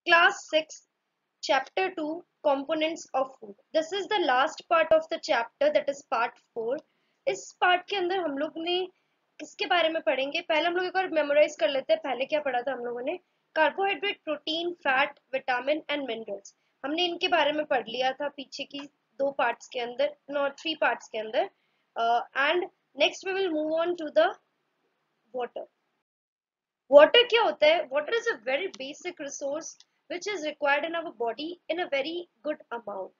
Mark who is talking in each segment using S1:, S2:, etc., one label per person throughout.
S1: Class 6, Chapter 2, Components of Food. This is the last part of the chapter, that is part 4. इस part के अंदर हम लोग ने किसके बारे में पढ़ेंगे? पहले हम लोग एक बार मेमोराइज कर लेते हैं। पहले क्या पढ़ा था हम लोगों ने? Carbohydrate, protein, fat, vitamin and minerals. हमने इनके बारे में पढ़ लिया था पीछे की 2 पार्ट्स के अंदर, नो 3 पार्ट्स के अंदर। And next we will move on to the water. Water क्या होता है? Water is a very basic resource which is required in our body in a very good amount.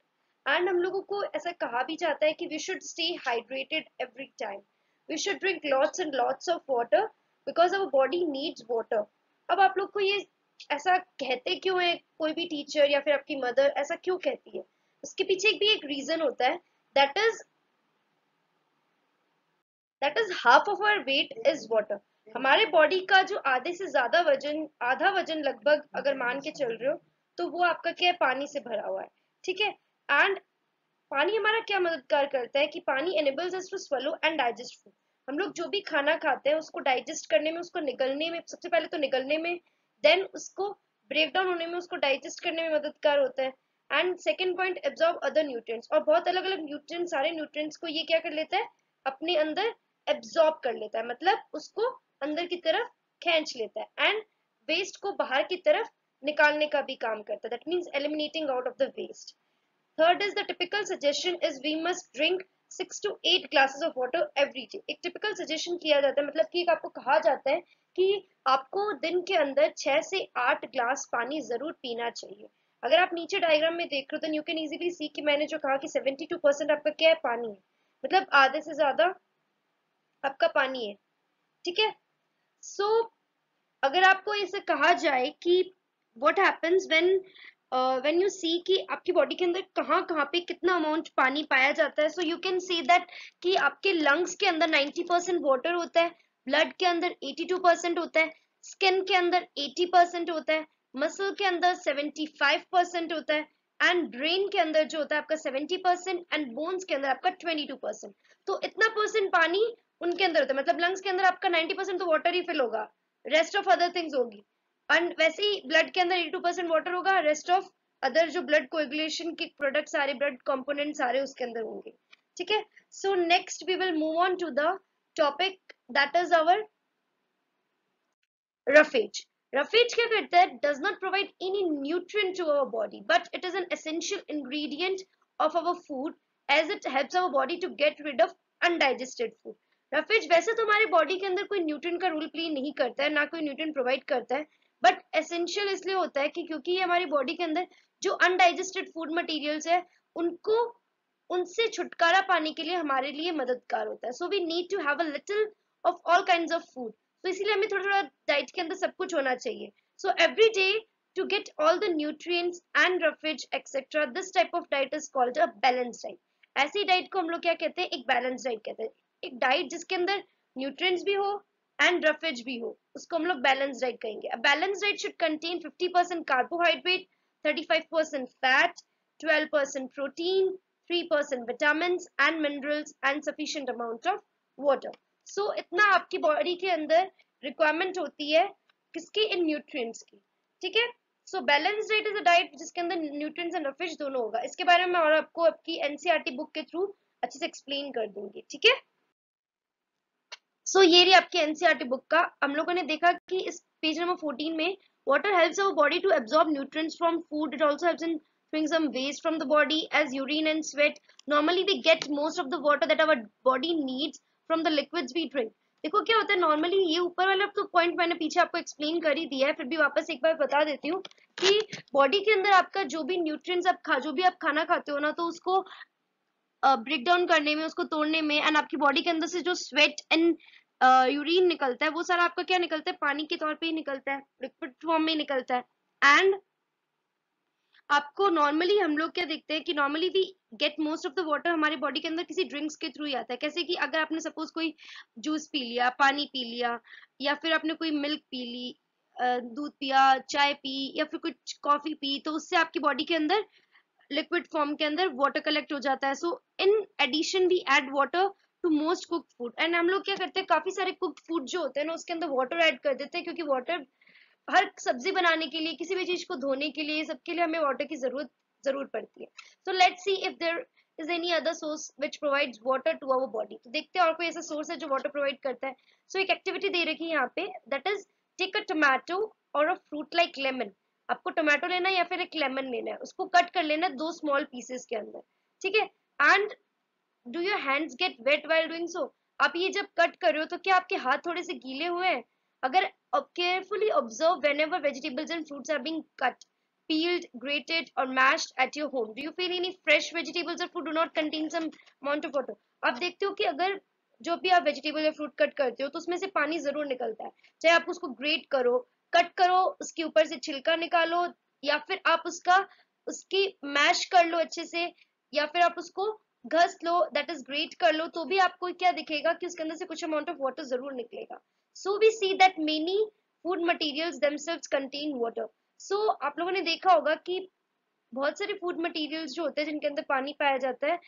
S1: And हम लोगों को ऐसा कहा भी जाता है कि we should stay hydrated every time. We should drink lots and lots of water because our body needs water. अब आप लोग को ये ऐसा कहते क्यों है? कोई भी टीचर या फिर आपकी मदर ऐसा क्यों कहती है? उसके पीछे भी एक रीजन होता है। That is half of our weight is water. हमारे बॉडी का जो आधे से ज्यादा वजन, आधा वजन लगभग अगर मान के चल रहे हो, तो वो आपका क्या है? पानी से भरा हुआ है। ठीक है। एंड पानी हमारा क्या मददगार करता है कि पानी enables us to swallow and digest food. हम लोग जो भी खाना खाते हैं उसको डाइजेस्ट करने में, उसको निगलने में, सबसे पहले तो निगलने में, देन उसको ब्रेक डाउन होने में, उसको डाइजेस्ट करने में मददगार होता है। And second point, absorb other nutrients. और बहुत अलग अलग न्यूट्रिएंट्स, सारे न्यूट्रिएंट्स को ये क्या कर लेता है? अपने अंदर एब्जॉर्ब कर लेता है, मतलब उसको अंदर की तरफ खींच लेता है। एंड वेस्ट को बाहर की तरफ निकालने का भी काम करता है। That means eliminating out of the waste. Third is the typical suggestion is we must drink 6 to 8 glasses of water every day. एक typical suggestion किया जाता है, मतलब कि आपको कहा जाता है कि आपको दिन के अंदर 6 से 8 ग्लास पानी जरूर पीना चाहिए। अगर आप नीचे डायग्राम में देख रहे हो तो यू कैन इजीली सी कि मैंने जो कहा कि 72% आपका क्या है? पानी है। मतलब आधे से ज्यादा आपका पानी है। ठीक है। सो अगर आपको इसे कहा जाए कि what happens when you see कि आपकी बॉडी के अंदर कहाँ कहाँ पे कितना अमाउंट पानी पाया जाता है, so you can say that कि आपके लंग्स के अंदर 90% वाटर होता है, ब्लड के अंदर 82% होता है, स्किन के अंदर 80% होता है, मसल के अंदर 75% होता है, एंड ब्रेन के अंदर जो होता है आपका 70% एंड बोन्स के अंदर आपका 22%। तो इतना परसेंट पानी उनके अंदर होता है। मतलब लंग्स के अंदर आपका 90% तो वाटर ही फिल होगा, रेस्ट ऑफ अदर थिंग्स होगी। एंड वैसे ही ब्लड के अंदर 82% वाटर होगा, रेस्ट ऑफ अदर जो ब्लड कोएगुलेशन के प्रोडक्ट सारे, ब्लड कंपोनेंट सारे उसके अंदर होंगे। ठीक है। So next we will move on to the topic that is our roughage. Roughage क्या करता है? Does not provide any nutrient to our body, but it is an essential ingredient of our food as it helps our body to get rid of undigested food. Roughage वैसे तो हमारे body के अंदर कोई nutrient का role play नहीं करता है, ना कोई न्यूट्रिएंट प्रोवाइड करता है, बट एसेंशियल इसलिए होता है कि क्योंकि ये हमारी बॉडी के अंदर जो अनडाइजेस्टेड फूड मटेरियल्स है उनको, उनसे छुटकारा पाने के लिए हमारे लिए मददगार होता है। So we need to have a little of all kinds of food. तो इसीलिए हमें थोड़ा थोड़ा डाइट के अंदर सब कुछ होना चाहिए। So every day to get all the nutrients and roughage etcetera, this type of diet is called a balance diet. ऐसी डाइट को हम लोग क्या कहते हैं? एक बैलेंस डाइट कहते हैं। एक डाइट जिसके अंदर न्यूट्रिएंट्स भी हो एंड रफेज भी हो, उसको हम लोग बैलेंस डाइट कहेंगे। अ balance diet should contain 50% carbohydrate, 35% fat, 12% protein, 3% vitamins and minerals and sufficient amount of water. So इतना आपकी बॉडी के अंदर रिक्वायरमेंट होती है किसकी? इन न्यूट्रिएंट्स की। ठीक है। So balance diet is a diet जिसके अंदर न्यूट्रिएंट्स एंड रफेज दोनों होगा। इसके बारे में और आपको आपकी एनसीईआरटी बुक के थ्रू अच्छे से एक्सप्लेन कर दूंगी। ठीक है। सो ये रही आपकी एनसीईआरटी बुक का। हम लोगों ने देखा कि इस पेज नंबर 14 में water helps our body to absorb nutrients from food. It also helps in throwing some waste from the body as urine and sweat. Normally we get most of the water that our body needs from the liquids we drink. देखो क्या होता है normally, ये ऊपर वाला तो point मैंने पीछे आपको एक्सप्लेन कर ही दिया है, फिर भी वापस एक बार बता देती हूँ कि बॉडी के अंदर आपका जो भी न्यूट्रिएंट्स आप जो भी आप खाना खाते हो ना, तो उसको ब्रेक डाउन करने में, उसको तोड़ने में, एंड आपकी बॉडी के अंदर से जो स्वेट एंड यूरिन निकलता है वो सारा आपका क्या निकलता है? पानी के तौर पे ही निकलता है, लिक्विड फॉर्म में निकलता है। एंड आपको नॉर्मली हम लोग क्या देखते हैं कि normally we get most of the water हमारी बॉडी के अंदर किसी ड्रिंक्स के थ्रू ही आता है। कैसे कि अगर आपने सपोज कोई जूस पी लिया, पानी पी लिया, या फिर आपने कोई मिल्क पी ली, दूध पिया, चाय पी, या फिर कुछ कॉफी पी, तो उससे आपकी बॉडी के अंदर लिक्विड फॉर्म के अंदर वाटर कलेक्ट हो जाता है। So in addition we add water to most cooked food. And हम लोग क्या करते हैं, काफी सारे कुक्ड फूड जो होते हैं ना उसके अंदर वाटर ऐड कर देते हैं, क्योंकि वाटर हर सब्जी बनाने के लिए, किसी भी चीज को धोने के लिए, सबके लिए हमें वाटर की जरूरत जरूर पड़ती है. So let's see if there is any other source which provides water to our body. तो देखते हैं और कोई ऐसा सोर्स है जो वाटर प्रोवाइड करता है. सो एक एक्टिविटी दे रखी है यहाँ पे, that is take a tomato और अ फ्रूट लाइक लेमन. आपको टोमेटो लेना है या फिर एक लेमन लेना है, उसको कट कर लेना है 2 स्मॉल पीसेस के अंदर. ठीक है. And do your hands get wet while doing so. आप ये जब कट कर रहे हो तो क्या आपके हाथ थोड़े से गीले हुए हैं? अगर carefully observe whenever vegetables and fruits are being cut, peeled, grated or mashed at your home, do you feel any fresh vegetables or fruit do not contain some amount of water? आप देखते हो कि अगर जो भी आप vegetable या fruit cut करते हो तो उसमें से पानी जरूर निकलता है. चाहे आप उसको ग्रेट करो, कट करो, उसके ऊपर से छिलका निकालो, या फिर आप उसकी मैश कर लो अच्छे से, या फिर आप उसको घस लो, दैट इज ग्रेट कर लो, तो भी आपको क्या दिखेगा कि उसके अंदर से कुछ अमाउंट ऑफ वाटर जरूर निकलेगा. So we see that many food materials themselves contain water. So आप लोगों ने देखा होगा कि बहुत सारे फूड मटेरियल्स जो होते हैं जिनके अंदर पानी पाया जाता है,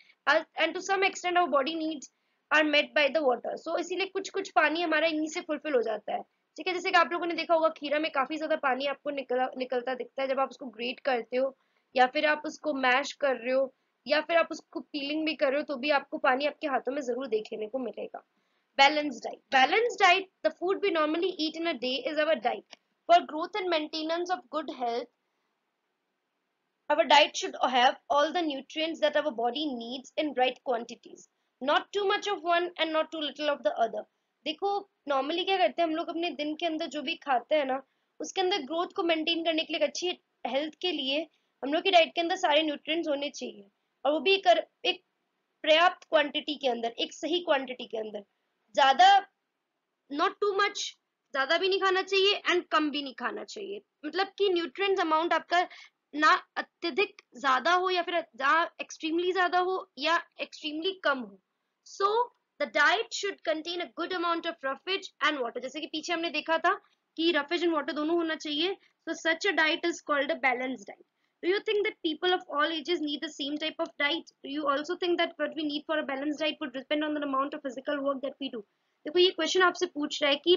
S1: and to some extent our body needs are met by the water. So इसीलिए कुछ कुछ पानी हमारा इन्हीं से फुलफिल हो जाता है. ठीक है. जैसे कि आप लोगों ने देखा होगा खीरा में काफी ज्यादा पानी आपको निकलता दिखता है जब आप उसको ग्रेट करते हो, या फिर आप उसको मैश कर रहे हो, या फिर आप उसको पीलिंग भी कर रहे हो, तो भी आपको पानी आपके हाथों में जरूर देखने को मिलेगा. Balanced diet. Balanced diet, the food we normally eat in a day, is our diet. For growth and maintenance of good health, our diet should have all the nutrients that our body needs in right quantities. Not too much of one and not too little of the other. देखो normally क्या करते हैं हम लोग अपने दिन के अंदर जो भी खाते हैं ना, उसके अंदर ग्रोथ को मेंटेन करने के लिए, अच्छी हेल्थ के लिए हम लोग की डाइट के अंदर सारे न्यूट्रिएंट्स होने चाहिए, और वो भी एक पर्याप्त क्वांटिटी के अंदर, एक सही क्वांटिटी के अंदर. ज्यादा, नॉट टू मच, ज्यादा भी नहीं खाना चाहिए एंड कम भी नहीं खाना चाहिए. मतलब कि न्यूट्रिएंट्स अमाउंट आपका ना अत्यधिक ज्यादा हो या फिर एक्सट्रीमली ज्यादा हो या एक्सट्रीमली कम हो. So the diet should contain a good amount of roughage and water. जैसे कि पीछे हमने देखा था कि रफेज एंड वाटर दोनों होना चाहिए. So such a diet is called a balanced diet. Do you think that people of all ages need the same type of diet? Do you also think that what we need for a balanced diet would depend on the amount of physical work that we do? देखो ये question आपसे पूछ रहा है कि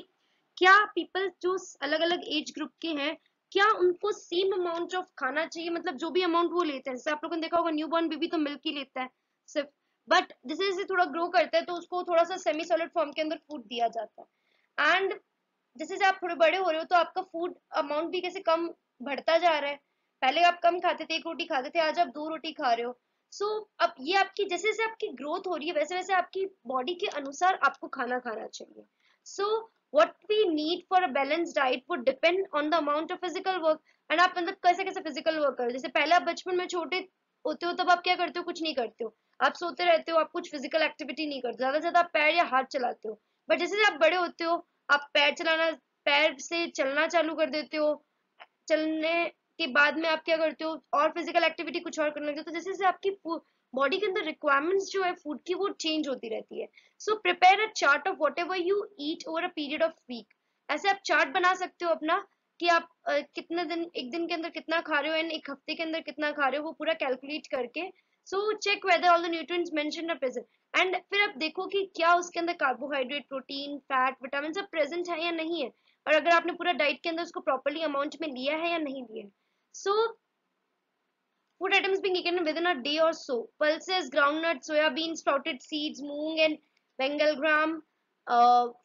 S1: क्या people जो अलग अलग एज ग्रुप के हैं, क्या उनको सेम अमाउंट ऑफ खाना चाहिए, मतलब जो भी अमाउंट वो लेते हैं. जैसे आप लोगों ने देखा होगा न्यूबॉर्न बेबी तो मिल्क ही लेता है सिर्फ, बट जैसे जैसे थोड़ा ग्रो करता है तो उसको थोड़ा सा सेमी सॉलिड फॉर्म के अंदर फूड दिया जाता है. एंड जैसे जैसे आप थोड़े बड़े हो रहे हो तो आपका फूड अमाउंट भी कैसे कम बढ़ता जा रहा है. पहले आप कम खाते थे, 1 रोटी खाते थे, आज आप 2 रोटी खा रहे हो. सो अब ये आपकी जैसे जैसे आपकी ग्रोथ हो रही है वैसे वैसे आपकी बॉडी के अनुसार आपको खाना खाना चाहिए. सो what we need for a balanced diet would depend on the amount of physical work. And आप मतलब कैसे कैसे फिजिकल वर्क करो. जैसे पहले आप बचपन में छोटे होते हो तब आप क्या करते हो, कुछ नहीं करते हो, आप सोते रहते हो, आप कुछ फिजिकल एक्टिविटी नहीं करते, ज्यादा से ज्यादा आप पैर या हाथ चलाते हो. बट जैसे जैसे आप बड़े होते हो आप पैर से चलना चालू कर देते हो. चलने के बाद में आप क्या करते हो और फिजिकल एक्टिविटी कुछ और करने लगते हो. तो जैसे जैसे आपकी बॉडी के अंदर रिक्वायरमेंट्स जो है फूड की वो चेंज होती रहती है. So prepare a chart of whatever you eat over a period of week. ऐसे आप चार्ट बना सकते हो अपना कि आप कितने दिन, एक दिन के अंदर कितना खा रहे हो एंड एक हफ्ते के अंदर कितना खा रहे हो, वो पूरा कैलकुलेट करके. So check whether all the nutrients mentioned are present. एंड फिर आप देखो कि क्या उसके अंदर कार्बोहाइड्रेट, प्रोटीन, फैट, विटामिन सब प्रेजेंट है या नहीं है, और अगर आपने पूरा डाइट के अंदर उसको प्रॉपर्ली अमाउंट में लिया है या नहीं लिया है. सो food items being eaten within a day or so: pulses, groundnuts, soya beans, sprouted seeds, moong and bengal gram,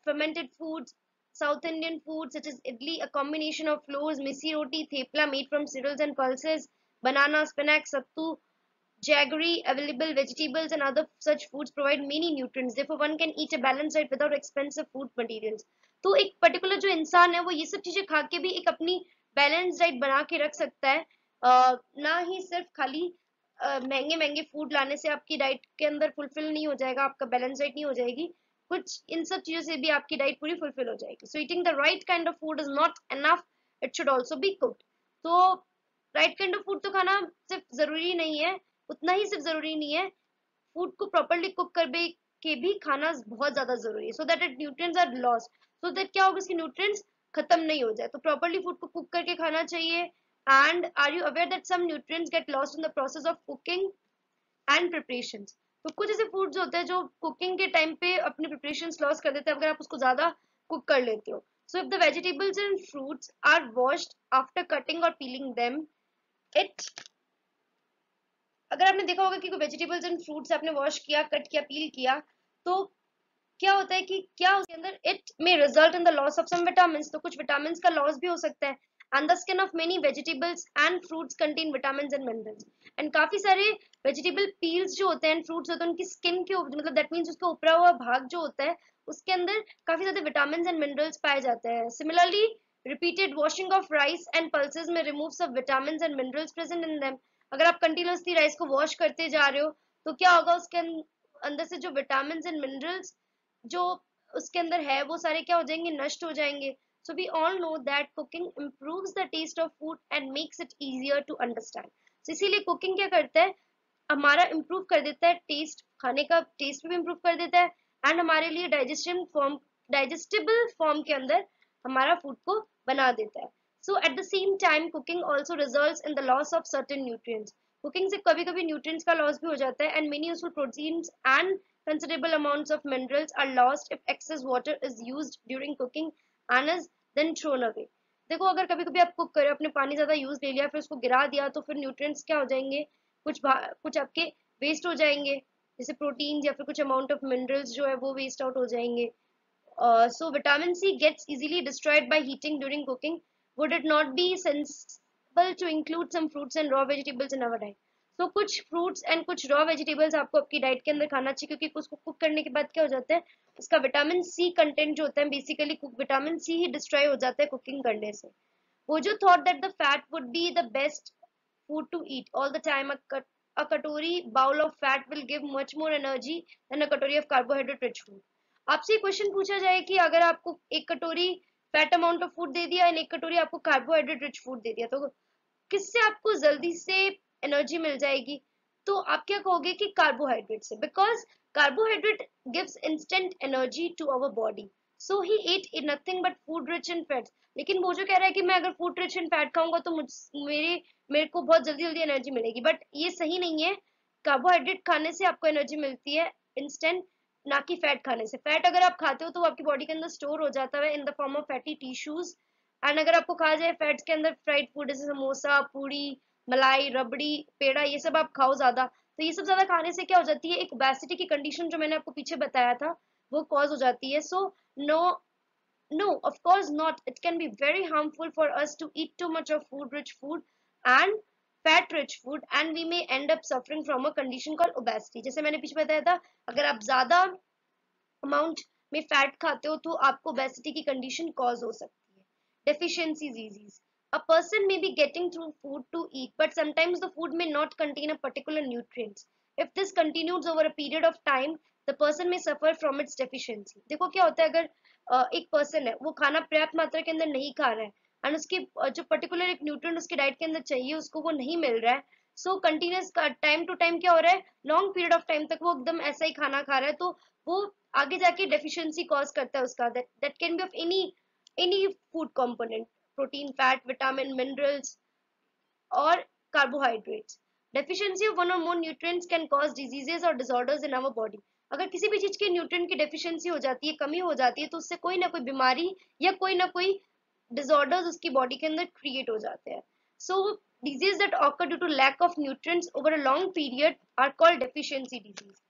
S1: fermented foods, South Indian foods such as idli, a combination of flours, misi roti, thepla made from cereals and pulses, banana, spinach, sattu, jaggery, available vegetables and other such foods provide many nutrients. Therefore, one can eat a balanced diet without expensive food materials. तो एक particular जो इंसान है वो ये सब चीजें खा के भी एक अपनी बैलेंस डाइट बना के रख सकता है. ना ही सिर्फ खाली महंगे महंगे फूड लाने से आपकी डाइट के अंदर फुलफिल नहीं हो जाएगा, आपका बैलेंस डाइट नहीं हो जाएगी. कुछ इन सब चीजों से भी आपकी डाइट पूरी फुलफिल हो जाएगी. So eating the right kind of food is not enough, it should also be cooked. तो राइट काइंड ऑफ फूड तो खाना सिर्फ जरूरी नहीं है, उतना ही सिर्फ जरूरी नहीं है, फूड को प्रॉपर्ली कुक कर के भी खाना बहुत ज्यादा जरूरी है. So that it nutrients are lost, so that क्या होगा, इसके न्यूट्रिएंट्स खत्म नहीं हो जाए. तो प्रॉपर्ली फूड को कुक करके खाना चाहिए. And are you aware that some nutrients get lost in the process of cooking and preparations. तो कुछ ऐसे फूड्स होते हैं जो कुकिंग के टाइम पे अपने प्रिपरेशंस लॉस कर देते हैं अगर आप उसको ज्यादा कुक कर लेते हो. So if the vegetables and fruits are washed after cutting or peeling them, it अगर आपने देखा होगा कि कोई वेजिटेबल्स एंड फ्रूट्स आपने वॉश किया, कट किया, पील किया, तो क्या होता है कि क्या उसके अंदर it may result in the loss of some vitamin, तो कुछ विटामिन का लॉस भी हो सकता है. And the skin of many vegetables and fruits contain vitamin and minerals. And काफी सारे वेजिटेबल पील्स जो होते हैं, फ्रूट्स होते हैं, उनकी स्किन के मतलब दैट मीन्स उसका ऊपरा हुआ भाग जो होता है उसके अंदर काफी ज्यादा विटामिन एंड मिनरल्स पाए जाते हैं. Similarly repeated washing of rice and pulses में रिमूव सब vitamin and minerals present in them. अगर आप कंटिन्यूसली राइस को वॉश करते जा रहे हो तो क्या होगा, उसके अंदर से जो विटामिन एंड मिनरल्स जो उसके अंदर है वो सारे क्या हो जाएंगे, नष्ट हो जाएंगे. So we all know that cooking improves the taste of food and makes it easier to understand. तो इसीलिए कुकिंग क्या करता है, हमारा इम्प्रूव कर देता है टेस्ट, खाने का टेस्ट भी इम्प्रूव कर देता है एंड हमारे लिए डाइजेस्टेबल फॉर्म के अंदर हमारा फूड को बना देता है. So at the same time cooking also results in the loss of certain nutrients. Cooking से कभी कभी न्यूट्रिएंट्स का लॉस भी हो जाता है and many useful proteins and considerable amounts of minerals are lost if excess water is used during cooking and is then thrown away. देखो अगर कभी कभी आप कुक करें, आपने पानी ज्यादा यूज ले लिया, फिर उसको गिरा दिया, तो फिर न्यूट्रिएंट्स क्या हो जाएंगे, कुछ आपके वेस्ट हो जाएंगे, जैसे प्रोटीन या फिर कुछ अमाउंट ऑफ मिनरल्स जो है वो वेस्ट आउट हो जाएंगे. So vitamin C gets easily destroyed by heating during cooking. Would it not be sensible to include some fruits and raw vegetables in our diet? So कुछ fruits and कुछ raw vegetables आपको आपकी diet के अंदर खाना चाहिए, क्योंकि उसको कुक करने के बाद क्या हो जाता है, उसका विटामिन सी कंटेंट जो होता है बेसिकली विटामिन सी ही डिस्ट्रॉय हो जाता है कुकिंग करने से. वो जो thought that the fat would be the best food to eat all the time, a katori bowl of fat will give much more energy than a katori of carbohydrate rich food. आपसे question पूछा जाए कि अगर आपको एक कटोरी fat amount of food दे दिया और एक कटोरी आपको कार्बोहाइड्रेट रिच फूड दे दिया, तो किससे आपको जल्दी से एनर्जी मिल जाएगी, तो आप क्या कहोगे कि कार्बोहाइड्रेट से, because carbohydrate gives instant energy to our body. So he ate nothing but food rich in fats. लेकिन वो जो कह रहा है कि मैं अगर फूड रिच इन फैट खाऊंगा तो मेरे को बहुत जल्दी जल्दी एनर्जी मिलेगी, बट ये सही नहीं है. कार्बोहाइड्रेट खाने से आपको एनर्जी मिलती है इंस्टेंट, ना कि फैट खाने से. फैट अगर आप खाते हो तो वो आपकी बॉडी के अंदर स्टोर हो जाता है in the form of fatty tissues. And अगर आपको खा जाए फैट्स के अंदर फ्राइड फूड जैसे समोसा, पूरी, मलाई, रबड़ी, पेड़ा, ये सब आप खाओ ज्यादा, तो ये सब ज्यादा खाने से क्या हो जाती है, एक ओबेसिटी की कंडीशन जो मैंने आपको पीछे बताया था वो कॉज हो जाती है. So no, no, of course not. It can be very harmful for us to eat too much of food rich food and fat rich food, and we may end up suffering from a condition called obesity. जैसे मैंने पीछे बताया था, अगर आप ज्यादा amount में fat खाते हो तो आपको ओबेसिटी की कंडीशन कॉज हो सकती है. Deficiency disease. A person may be getting through food to eat, but sometimes the food may not contain a particular nutrients. If this continues over a period of time, the person may suffer from its deficiency. देखो क्या होता है, अगर एक person है वो खाना पर्याप्त मात्रा के अंदर नहीं खा रहा है एंड उसकी जो पर्टिकुलर एक न्यूट्रिएंट उसकी डाइट के अंदर चाहिए उसको वो नहीं मिल रहा है, सो कंटिन्यूस टाइम टू टाइम क्या हो रहा है, लॉन्ग पीरियड ऑफ टाइम तक वो एकदम ऐसा ही खाना खा रहा है, तो वो आगे जाके डेफिशिएंसी कॉज करता है उसका. That can be of any food component, protein, fat, vitamin, minerals और कार्बोहाइड्रेट्स. डेफिशिएंसी ऑफ वन और मोर न्यूट्रिएंट्स कैन कॉज डिजीजेस और डिसऑर्डर्स इन आवर बॉडी. अगर किसी भी चीज के न्यूट्रिएंट की डेफिशिएंसी हो जाती है, कमी हो जाती है, तो उससे कोई ना कोई बीमारी या कोई ना कोई डिसऑर्डर्स उसकी बॉडी के अंदर क्रिएट हो जाते हैं. सो disease that occur due to lack of nutrients over a long period are called deficiency disease.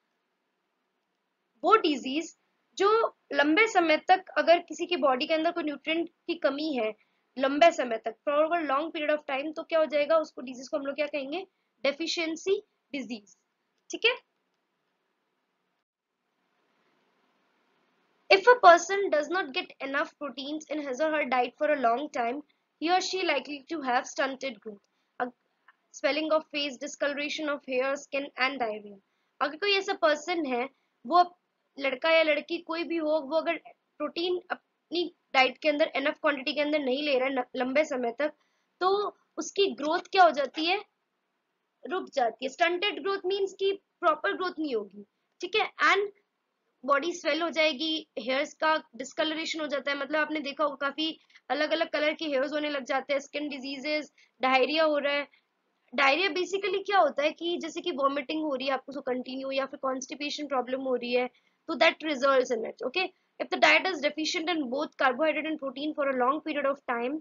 S1: वो डिजीज जो लंबे समय तक अगर किसी की बॉडी के अंदर कोई न्यूट्रिएंट की कमी है लंबे समय तक, for over long period of time, तो क्या हो जाएगा, उसको डिजीज को हम लोग क्या कहेंगे, डेफिशिएंसी डिजीज. ठीक है. If a person does not get enough proteins in his or her diet for a long time, he or she likely to have stunted growth, swelling of face, discoloration of hair, skin and diarrhea. अगर कोई ऐसा person है, वो लड़का या लड़की कोई भी हो, वो अगर प्रोटीन अपनी डाइट के अंदर एनफ क्वांटिटी के अंदर नहीं ले रहा है लंबे समय तक, तो उसकी ग्रोथ क्या हो जाती है, रुक जाती है. स्टंटेड ग्रोथ मीन्स की प्रॉपर ग्रोथ नहीं होगी. ठीक है. एंड बॉडी स्वेल हो जाएगी, हेयर्स का डिस्कलरेशन हो जाता है, मतलब आपने देखा होगा काफी अलग अलग कलर के हेयर्स होने लग जाते हैं, स्किन डिजीजेस, डायरिया हो रहा है. डायरिया बेसिकली क्या होता है कि जैसे कि वॉमिटिंग हो रही है आपको कंटिन्यू, या फिर कॉन्स्टिपेशन प्रॉब्लम हो रही है, तो that results in it. Okay. If the diet is deficient in both carbohydrate and protein for a long period of time,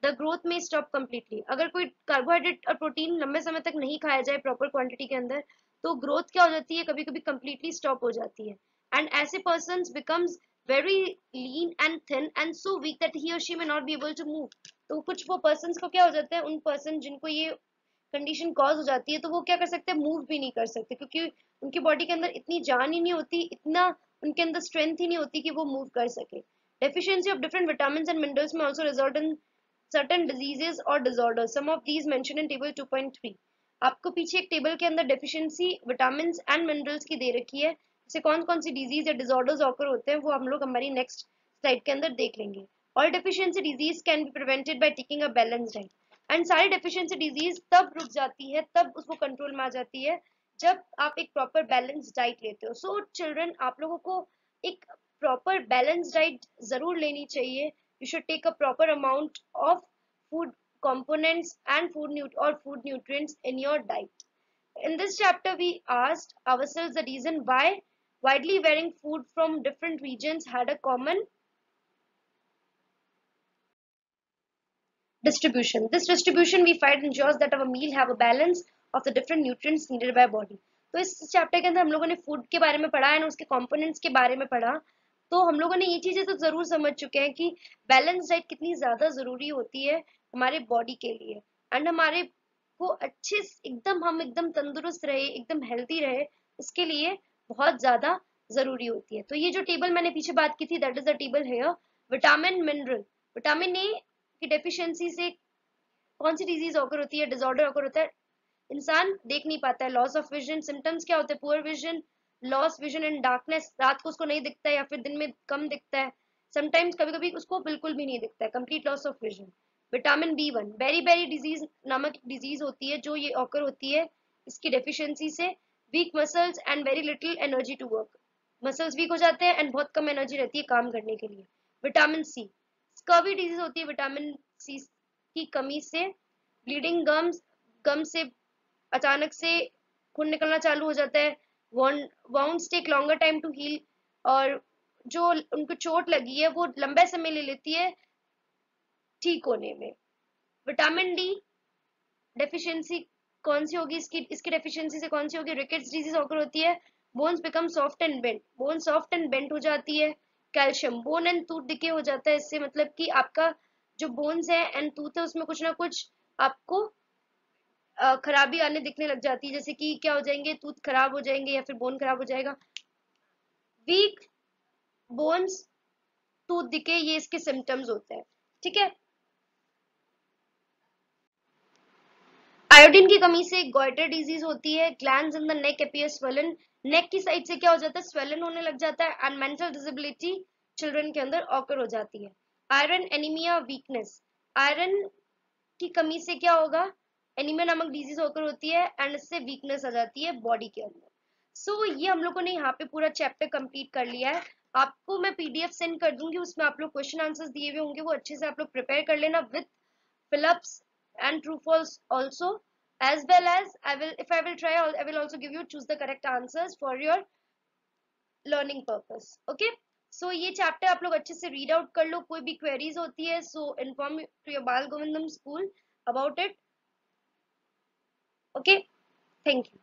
S1: the growth में स्टॉप कम्प्लीटली। अगर कोई कार्बोहाइड्रेट और प्रोटीन लंबे समय तक नहीं खाया जाए प्रॉपर क्वांटिटी के अंदर, तो ग्रोथ क्या हो जाती है, कभी कभी कम्प्लीटली स्टॉप हो जाती है। एंड ऐसे person becomes very lean and thin and so weak that he और she may not be able to move. तो कुछ वो पर्सन को क्या हो जाता है, उन पर्सन जिनको ये कंडीशन कॉज हो जाती है, तो वो क्या कर सकते हैं, मूव भी नहीं कर सकते, क्योंकि उनकी बॉडी के अंदर इतनी जान ही नहीं होती, इतना उनके अंदर स्ट्रेंथ ही नहीं होती कि वो मूव कर सके। Deficiency of different vitamins and minerals में also result in certain diseases or disorders. Some of these mentioned in table 2.3. आपको पीछे एक टेबल के अंदर डेफिशिएंसी विटामिन एंड मिनरल्स की दे रखी है, जैसे कौन कौन सी डिजीज या डिसऑर्डर्स ऑकर होते हैं वो हम लोग हमारी नेक्स्ट स्लाइड के अंदर देख लेंगे। All deficiency disease can be prevented by taking a balance diet. And सारी डेफिशिएंसी डिजीज तब रुक जाती है, तब उसको कंट्रोल में आ जाती है, जब आप एक प्रॉपर बैलेंस डाइट लेते हो। सो चिल्ड्रन, आप लोगों को एक प्रॉपर बैलेंस डाइट जरूर लेनी चाहिए। You should take a proper amount of food components and food nutrients in your diet. In this chapter, we asked ourselves the reason why widely varying food from different regions had a common distribution. This distribution we find ensures that our meal have a balance of the different nutrients needed by body. तो इस chapter के अंदर हम लोगों ने food के बारे में पढ़ा है, उसके कंपोनेंट्स के बारे में पढ़ा। तो हम लोगों ने ये चीजें तो जरूर समझ चुके हैं कि बैलेंस डाइट कितनी ज्यादा जरूरी होती है हमारे बॉडी के लिए, एंड हमारे को अच्छे एकदम हम एकदम तंदुरुस्त रहे, एकदम हेल्दी रहे, उसके लिए बहुत ज्यादा जरूरी होती है। तो ये जो टेबल मैंने पीछे बात की थी, that is the table here. Vitamin mineral, vitamin A की डेफिशिएंसी से कौन सी डिजीज ऑकर होती है, डिसऑर्डर ऑकर होता है, इंसान देख नहीं पाता है, लॉस ऑफ विजन। सिम्टम्स क्या होते हैं, poor vision, loss vision in darkness, रात को उसको नहीं दिखता है या फिर दिन में कम दिखता है, समटाइम्स कभी कभी उसको बिल्कुल भी नहीं दिखता है, complete loss of vision. Vitamin B 1 beri beri disease नामक डिजीज होती है जो ये ऑकर होती है, इसकी डेफिशिएंसी से weak muscles and very little energy to work, muscles weak हो जाते हैं एंड बहुत कम एनर्जी रहती है काम करने के लिए। विटामिन सी, स्कर्वी डिजीज होती है विटामिन सी की कमी से, ब्लीडिंग गम्स, गम से अचानक से खून निकलना चालू हो जाता है, wounds take longer time to heal, और जो उनको चोट लगी है वो लंबे समय ले लेती है ठीक होने में। विटामिन डी डेफिशिएंसी कौन सी होगी, इसकी डेफिशिएंसी से कौन सी होगी, रिकेट्स डिजीज होकर होती है, bones become soft and bent, bone soft and bent हो जाती है। Calcium, bone and tooth decay हो जाता है, इससे मतलब कि आपका जो बोन्स है एंड टूथ है उसमें कुछ ना कुछ आपको खराबी आने दिखने लग जाती है, जैसे कि क्या हो जाएंगे, टूथ खराब हो जाएंगे या फिर बोन खराब हो जाएगा। वीक बोन्स, टूथ डिके, ये इसके सिम्टम्स होते हैं, ठीक है। आयोडीन की कमी से गॉइटर डिजीज होती है, glands in the neck appear swollen, neck की साइड से क्या हो जाता है, स्वेलन होने लग जाता है, एंड मेंटल डिसेबिलिटी चिल्ड्रन के अंदर ऑकर हो जाती है। आयरन एनीमिया वीकनेस, आयरन की कमी से क्या होगा, एनीमिया नामक डिजीज होकर होती है एंड इससे वीकनेस आ जाती है बॉडी के अंदर। सो ये हम लोगों ने यहाँ पे पूरा चैप्टर कंप्लीट कर लिया है। आपको मैं पीडीएफ सेंड कर दूंगी, उसमें आप लोग क्वेश्चन आंसर्स दिए हुए होंगे, वो अच्छे से आप लोग प्रिपेयर कर लेना with fill-ups and true false also, as well as if I will try, I will also give you choose the correct answers for your learning purpose. Okay, so ये chapter आप लोग अच्छे से read out कर लो, कोई भी queries होती है so inform to your Bal Govindam school about it. Okay, thank you.